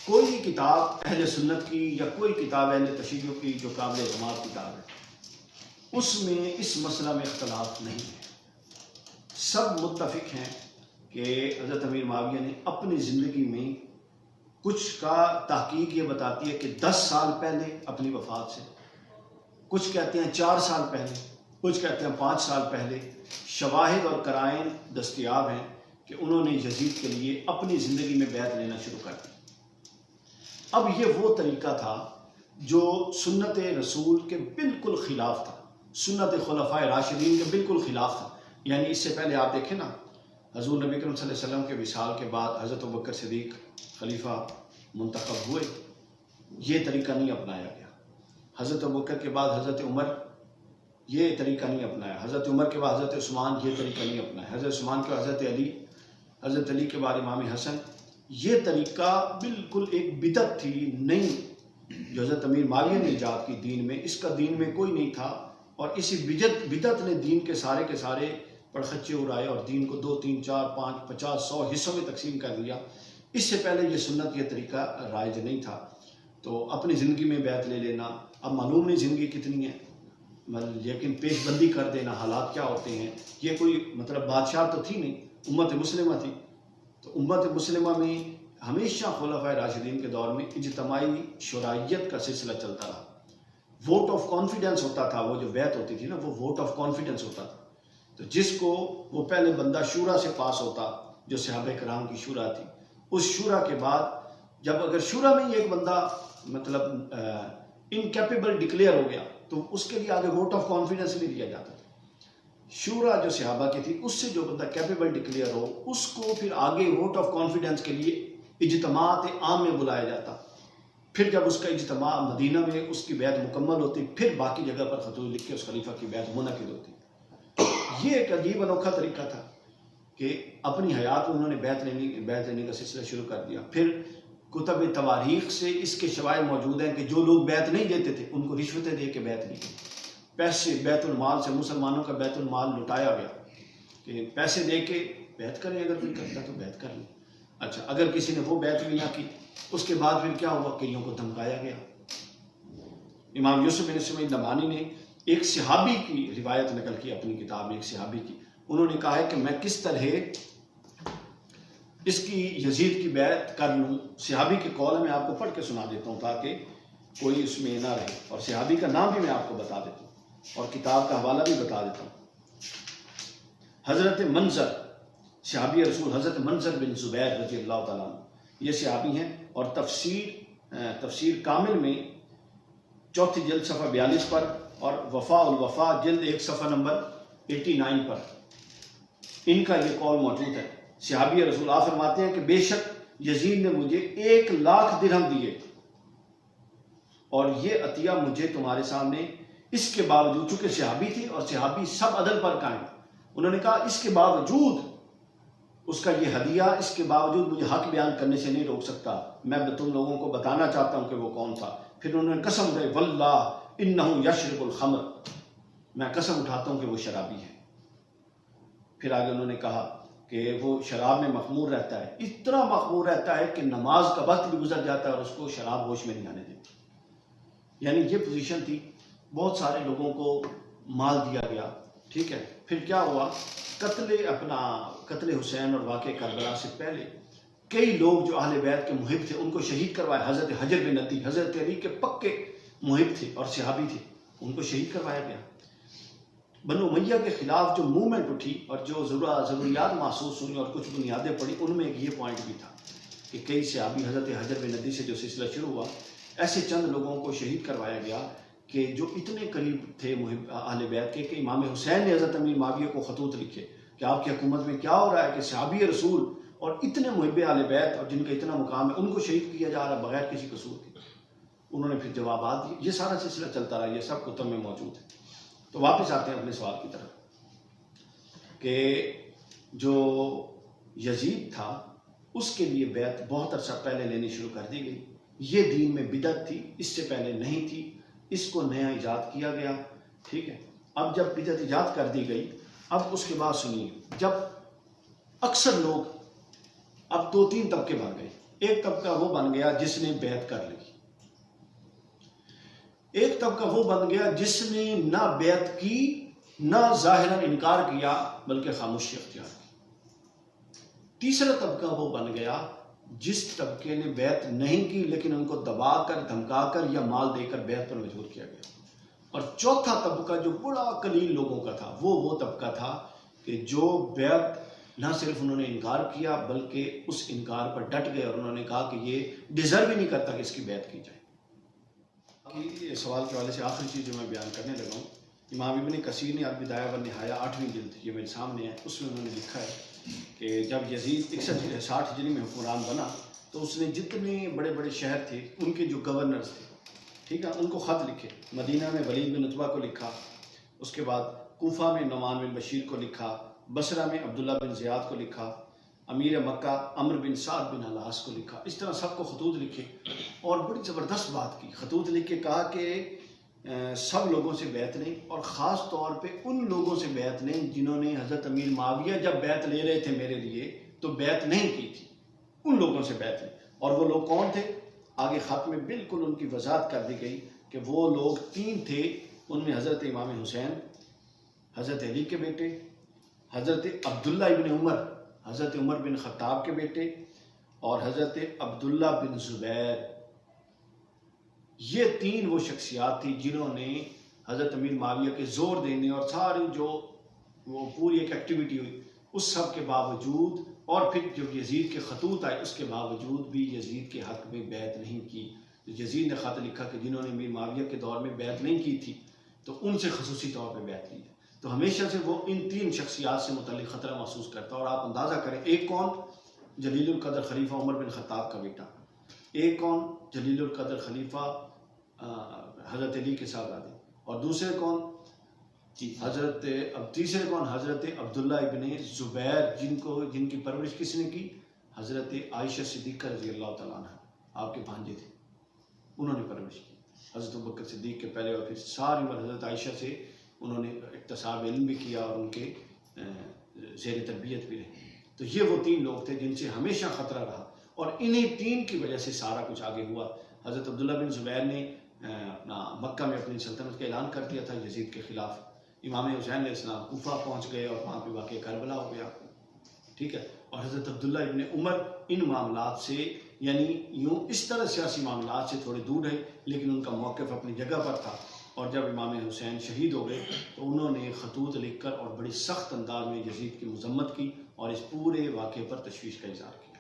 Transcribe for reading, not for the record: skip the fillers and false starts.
کوئی کتاب اہل سنت کی یا کوئی کتاب اہل تشیع کی جو قابل اعتماد کتاب ہے اس میں اس مسئلہ میں اختلاف نہیں ہے. سب متفق ہیں کہ حضرت امیر معاویہ نے اپنی زندگی میں کچھ کا تحقیق یہ بتاتی ہے کہ 10 سال پہلے اپنی وفات سے، کچھ کہتے ہیں 4 سال پہلے، کچھ کہتے ہیں 5 سال پہلے شواہد اور قرائن دستیاب ہیں کہ انہوں نے یزید کے لیے اپنی زندگی میں بیعت لینا شروع کر دی. اب یہ وہ طریقہ تھا جو سنت رسول کے بالکل خلاف تھا، سنت خلفائے راشدین کے بالکل خلاف تھا. یعنی اس سے پہلے آپ دیکھیں نا، حضور نبی کریم صلی اللہ علیہ وسلم کے وصال کے بعد حضرت ابوبکر صدیق خلیفہ منتخب ہوئے، یہ طریقہ نہیں اپنایا گیا. حضرت ابوبکر کے بعد حضرت عمر، یہ طریقہ نہیں اپنایا. حضرت عمر کے بعد حضرت عثمان، یہ طریقہ نہیں اپنایا. حضرت عثمان کے بعد حضرت علی، حضرت علی کے بعد امام حسن. یہ طریقہ بالکل ایک بدعت تھی، نہیں جو حضرت امیر معاویہ نے ایجاد کی دین میں، اس کا دین میں کوئی نہیں تھا. اور اسی بدعت نے دین کے سارے پڑخچے اڑائے اور دین کو 2 3 4 5 50 100 حصوں میں تقسیم کر دیا. اس سے پہلے یہ سنت، یہ طریقہ رائج نہیں تھا. تو اپنی زندگی میں بیعت لے لینا، اب معلوم نہیں زندگی کتنی ہے، لیکن پیش بندی کر دینا حالات کیا ہوتے ہیں. یہ کوئی مطلب بادشاہ تو تھی نہیں، امت مسلمہ تھی. تو امت مسلمہ میں ہمیشہ خلفائے راشدین کے دور میں اجتماعی شرائیت کا سلسلہ چلتا رہا. ووٹ آف کانفیڈنس ہوتا تھا، وہ جو بیعت ہوتی تھی نا، وہ ووٹ آف کانفیڈنس ہوتا تھا. تو جس کو وہ پہلے بندہ شورا سے پاس ہوتا، جو صحابہ کرام کی شورا تھی، اس شورا کے بعد جب اگر شورا میں ہی ایک بندہ مطلب انکیپیبل ڈکلیئر ہو گیا تو اس کے لیے آگے ووٹ آف کانفیڈنس نہیں دیا جاتا تھا. شورا جو صحابہ کی تھی، اس سے جو بندہ کیپیبل ڈکلیئر ہو اس کو پھر آگے ووٹ آف کانفیڈنس کے لیے اجتماعات عام میں بلایا جاتا. پھر جب اس کا اجتماع مدینہ میں اس کی بیعت مکمل ہوتی، پھر باقی جگہ پر خطوط لکھ کے اس خلیفہ کی بیعت منعقد ہوتی. یہ ایک عجیب انوکھا طریقہ تھا کہ اپنی حیات میں انہوں نے بیعت لینے کا سلسلہ شروع کر دیا. پھر کتب تواریخ سے اس کے شواہد موجود ہیں کہ جو لوگ بیعت نہیں دیتے تھے ان کو رشوتیں دے کے بیعت لی. پیسے بیت المال سے مسلمانوں کا بیت المال لٹایا گیا کہ پیسے دے کے بیعت کریں، اگر کوئی کرتا تو بیعت کر لیں. اچھا، اگر کسی نے وہ بیعت بھی نہ کی، اس کے بعد پھر کیا ہوا، کئیوں کو دھمکایا گیا. امام یوسف بن اسماعیل نبہانی نے ایک صحابی کی روایت نقل کی اپنی کتاب میں، ایک صحابی کی. انہوں نے کہا ہے کہ میں کس طرح اس کی یزید کی بیعت کر لوں. صحابی کے قول میں آپ کو پڑھ کے سنا دیتا ہوں تاکہ کوئی اس میں نہ رہے، اور صحابی کا نام بھی میں آپ کو بتا دیتا ہوں اور کتاب کا حوالہ بھی بتا دیتا ہوں. حضرت منظر، صحابی رسول حضرت منظر بن زبیر رضی اللہ تعالیٰ عنہ، یہ صحابی ہیں. اور تفسیر کامل میں 4 جلد صفحہ 42 پر، اور وفاء الوفا جلد 1 صفحہ نمبر 89 پر ان کا یہ قول موجود ہے. صحابی رسول آپ فرماتے ہیں کہ بے شک یزید نے مجھے 1,00,000 درہم دیے اور یہ عطیہ مجھے تمہارے سامنے، اس کے باوجود، چونکہ صحابی تھی اور صحابی سب عدل پر قائم، انہوں نے کہا اس کے باوجود اس کا یہ ہدیہ، اس کے باوجود مجھے حق بیان کرنے سے نہیں روک سکتا. میں تم لوگوں کو بتانا چاہتا ہوں کہ وہ کون تھا. پھر انہوں نے قسم اٹھائی، واللہ انہ یشرب الخمر، میں قسم اٹھاتا ہوں کہ وہ شرابی ہے. پھر آگے انہوں نے کہا کہ وہ شراب میں مخمور رہتا ہے، اتنا مخمور رہتا ہے کہ نماز کا وقت بھی گزر جاتا ہے اور اس کو شراب ہوش میں نہیں آنے دیتی. یعنی یہ پوزیشن تھی. بہت سارے لوگوں کو مال دیا گیا. ٹھیک ہے، پھر کیا ہوا، قتل حسین اور واقع کربلا سے پہلے کئی لوگ جو اہل بیت کے محب تھے ان کو شہید کروائے. حضرت حجر بن عدی حضرت علی کے پکے محب تھے اور صحابی تھے، ان کو شہید کروایا گیا. بنو امیہ کے خلاف جو موومنٹ اٹھی اور جو ضروریات محسوس ہوئی اور کچھ بنیادیں پڑی، ان میں ایک یہ پوائنٹ بھی تھا کہ کئی صحابی، حضرت حجر بن عدی سے جو سلسلہ شروع ہوا، ایسے چند لوگوں کو شہید کروایا گیا کہ جو اتنے قریب تھے محب اہل بیت کے کہ امام حسین نے حضرت امیر معاویہ کو خطوط لکھے کہ آپ کی حکومت میں کیا ہو رہا ہے کہ صحابی رسول اور اتنے محب اہل بیت اور جن کا اتنا مقام ہے ان کو شہید کیا جا رہا بغیر کسی قصور کے. انہوں نے پھر جوابات دیے. یہ سارا سلسلہ چلتا رہا، یہ سب کتب میں موجود ہے. تو واپس آتے ہیں اپنے سوال کی طرف کہ جو یزید تھا اس کے لیے بیعت بہت عرصہ پہلے لینی شروع کر دی گئی. یہ دین میں بدعت تھی، اس سے پہلے نہیں تھی، اس کو نیا ایجاد کیا گیا. ٹھیک ہے، اب جب بدعت ایجاد کر دی گئی، اب اس کے بعد سنیے، جب اکثر لوگ اب 2 3 طبقے بن گئے. ایک طبقہ وہ بن گیا جس نے بیعت کر لی، ایک طبقہ وہ بن گیا جس نے نہ بیعت کی نہ ظاہراً انکار کیا بلکہ خاموشی اختیار کی۔ تیسرا طبقہ وہ بن گیا جس طبقے نے بیعت نہیں کی لیکن ان کو دبا کر دھمکا کر یا مال دے کر بیعت پر مجبور کیا گیا۔ اور چوتھا طبقہ جو بڑا قلیل لوگوں کا تھا وہ طبقہ تھا کہ جو بیعت نہ صرف انہوں نے انکار کیا بلکہ اس انکار پر ڈٹ گئے اور انہوں نے کہا کہ یہ ڈیزرو ہی نہیں کرتا کہ اس کی بیعت کی جائے۔ اس سوال کے حوالے سے آخری چیز جو میں بیان کرنے لگا ہوں، امام ابن کثیر نے البدایہ والنہایہ 8ویں جلد یہ میرے سامنے ہے، اس میں انہوں نے لکھا ہے کہ جب یزید 61-60 ہجری میں حکمران بنا تو اس نے جتنے بڑے بڑے شہر تھے ان کے جو گورنرز تھے، ٹھیک ہے، ان کو خط لکھے۔ مدینہ میں ولید بن عتبہ کو لکھا، اس کے بعد کوفہ میں نعمان بن بشیر کو لکھا، بصرہ میں عبداللہ بن زیاد کو لکھا، امیر مکہ عمر بن سعد بن العاص کو لکھا۔ اس طرح سب کو خطوط لکھے اور بڑی زبردست بات کی، خطوط لکھ کے کہا کہ سب لوگوں سے بیعت نہیں، اور خاص طور پہ ان لوگوں سے بیعت نہیں جنہوں نے حضرت امیر معاویہ جب بیعت لے رہے تھے میرے لیے تو بیعت نہیں کی تھی، ان لوگوں سے بیعت نہیں۔ اور وہ لوگ کون تھے؟ آگے خط میں بالکل ان کی وضاحت کر دی گئی کہ وہ لوگ 3 تھے، ان میں حضرت امام حسین، حضرت علی کے بیٹے، حضرت عبداللہ ابن عمر، حضرت عمر بن خطاب کے بیٹے، اور حضرت عبداللہ بن زبیر۔ یہ 3 وہ شخصیات تھی جنہوں نے حضرت امیر معاویہ کے زور دینے اور ساری جو وہ پوری ایک ایکٹیویٹی ہوئی اس سب کے باوجود، اور پھر جب یزید کے خطوط آئے اس کے باوجود بھی یزید کے حق میں بیعت نہیں کی۔ یزید نے خط لکھا کہ جنہوں نے امیر معاویہ کے دور میں بیعت نہیں کی تھی تو ان سے خصوصی طور پہ بیعت لی ہے۔ تو ہمیشہ سے وہ ان 3 شخصیات سے متعلق خطرہ محسوس کرتا ہے۔ اور آپ اندازہ کریں، ایک کون؟ جلیل القدر خلیفہ عمر بن خطاب کا بیٹا، ایک کون؟ جلیل القدر خلیفہ حضرت علی کے صاحبزادے، اور دوسرے کون؟ تیسرے کون؟ حضرت عبداللہ ابن زبیر، جن کی پرورش کس نے کی؟ حضرت عائشہ صدیقہ رضی اللہ تعالیٰ عنہ، آپ کے بھانجے تھے، انہوں نے پرورش کی۔ حضرت ابوبکر صدیق کے پہلے اور پھر ساری عمر حضرت عائشہ سے انہوں نے اکتساب علم بھی کیا اور ان کے زیر تربیت بھی رہے۔ تو یہ وہ 3 لوگ تھے جن سے ہمیشہ خطرہ رہا، اور انہی 3 کی وجہ سے سارا کچھ آگے ہوا۔ حضرت عبداللہ بن زبیر نے اپنا مکہ میں اپنی سلطنت کا اعلان کر دیا تھا یزید کے خلاف۔ امام حسین علیہ السلام کوفہ پہنچ گئے اور وہاں پہ واقع کربلا ہو گیا، ٹھیک ہے۔ اور حضرت عبداللہ ابن عمر ان معاملات سے، یعنی یوں اس طرح سیاسی معاملات سے تھوڑے دور رہے، لیکن ان کا موقف اپنی جگہ پر تھا۔ اور جب امام حسین شہید ہو گئے تو انہوں نے خطوط لکھ کر اور بڑی سخت انداز میں یزید کی مذمت کی اور اس پورے واقعے پر تشویش کا اظہار کیا۔